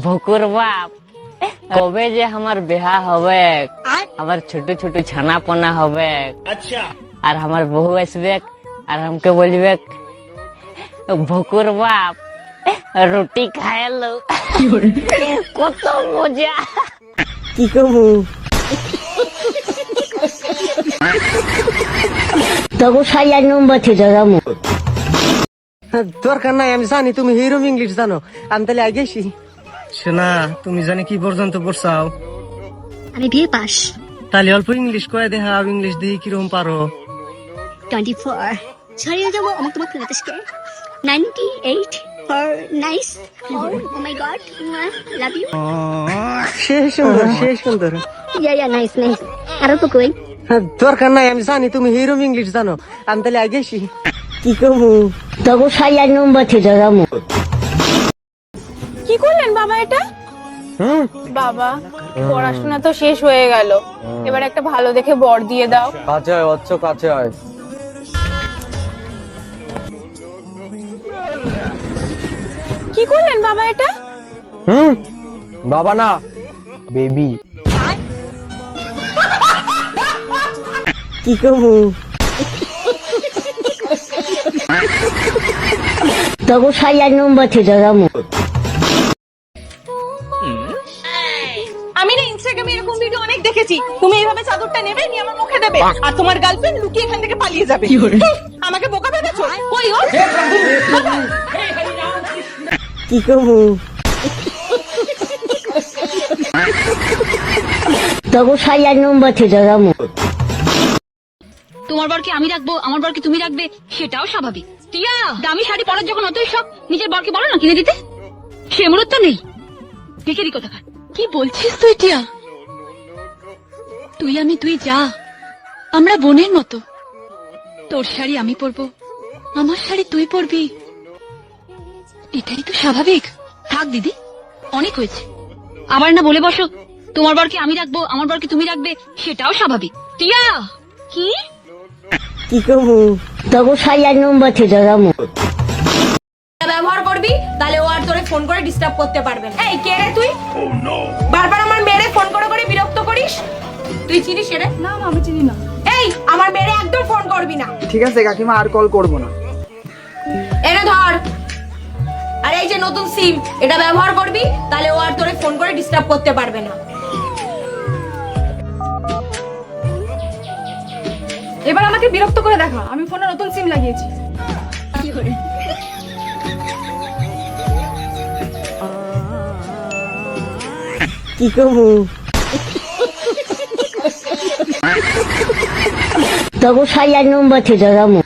ভকুর বাপ কবে যে আমার বিহা হবে, আমার ছোট ছোট ছানা পোনা হবে, আর আমার বউ আসবে আর আমাকে বলবে ভকুর বাপ রুটি খাইলো। কত মজা। কি কমু তবু সাইয়ার নম্বর থেকে যাবো। দরকার নাই, আমি জানি তুমি হিরো ইংলিশ জানো, আমি তাহলে আগে গেছি। শোনা, তুমি জানি কি পর্যন্ত পড়ছাও? আমি বিএ পাস। তাহলে অল্প ইংলিশ কয়ে দেখাও, ইংলিশ দিয়ে কিরকম পারো? 24 ছাড়িয়ে যাবো আমাকে তোমাকে লেটেস্টে 98 for nice. Oh my god, love you. শেষ সুন্দর, শেষ সুন্দর। Yeah nice nice. আরো তো কই? দরকার নাই, আমি জানি তুমি হিরো ইংলিশ জানো, আমি তাহলে আগে গেছি। কি কমু তবু সাইয়ার নম্বর থেকে যাবো। কি করলেন বাবা এটা? বাবা, পড়াশোনা তো শেষ হয়ে গেল, এবার একটা ভালো দেখে বর দিয়ে দাও। কাছে আয় অচ্ছ, কাছে আয়। কি করলেন বাবা এটা? বাবা না, বেবি। কি কমু তবু সাইয়ার নম্বর থেকে যাবো। আমি না ইনস্টাগ্রামে এরকম ভিডিও অনেক দেখেছি, তুমি এইভাবে চাদরটা নেবে, নিয়ে আমার মুখে দেবে, আর তোমার গার্লফ্রেন্ড লুকিয়ে এখান থেকে পালিয়ে যাবে। আমাকে বোকা ভেবেছো? কই ও? কি কমু তবু সাইয়ার নম্বর থেকে যাবো। তোমার বরকে আমি রাখবো, আমার বরকে তুমি রাখবে, সেটাও স্বাভাবিক। টিয়া, দামি শাড়ি পরার যখন অতই শখ, নিজের বরকে বলো না কিনে দিতে। সে মূলত নেই, দেখেরি কোথাকার। কি বলছিস তুই টিয়া? তুই আমি তুই যা, আমরা বোনের মতো। তোর শাড়ি আমি পরবো, আমার শাড়ি তুই পরবি, এটাই তো স্বাভাবিক। থাক দিদি, অনেক হয়েছে। আবার না বলে বসো তোমার বরকে আমি রাখবো, আমার বরকে তুমি রাখবে, সেটাও স্বাভাবিক। টিয়া, কি কি কমু তবু সাইয়ার নম্বর থেকে যাবো। ব্যবহার করবি তাহলে ও আর তোরে ফোন করে ডিস্টার্ব করতে পারবে না। এই কে রে তুই? বারবার আমার মেয়েরে ফোন করে করে বিরক্ত করিস। তুই চিনিস রে? না আমি চিনি না। এই আমার মেয়েরে একদম ফোন করবি না। ঠিক আছে কাকিমা, আর কল করবো না। এনে ধর। আর এই যে নতুন সিম, এটা ব্যবহার করবি তাহলে ও আর তোরে ফোন করে ডিস্টার্ব করতে পারবে না। এবার আমাকে বিরক্ত করে দেখা, আমি ফোনে নতুন সিম লাগিয়েছি। কি কমু তবু সাইয়ার নম্বর থেকে যাবো।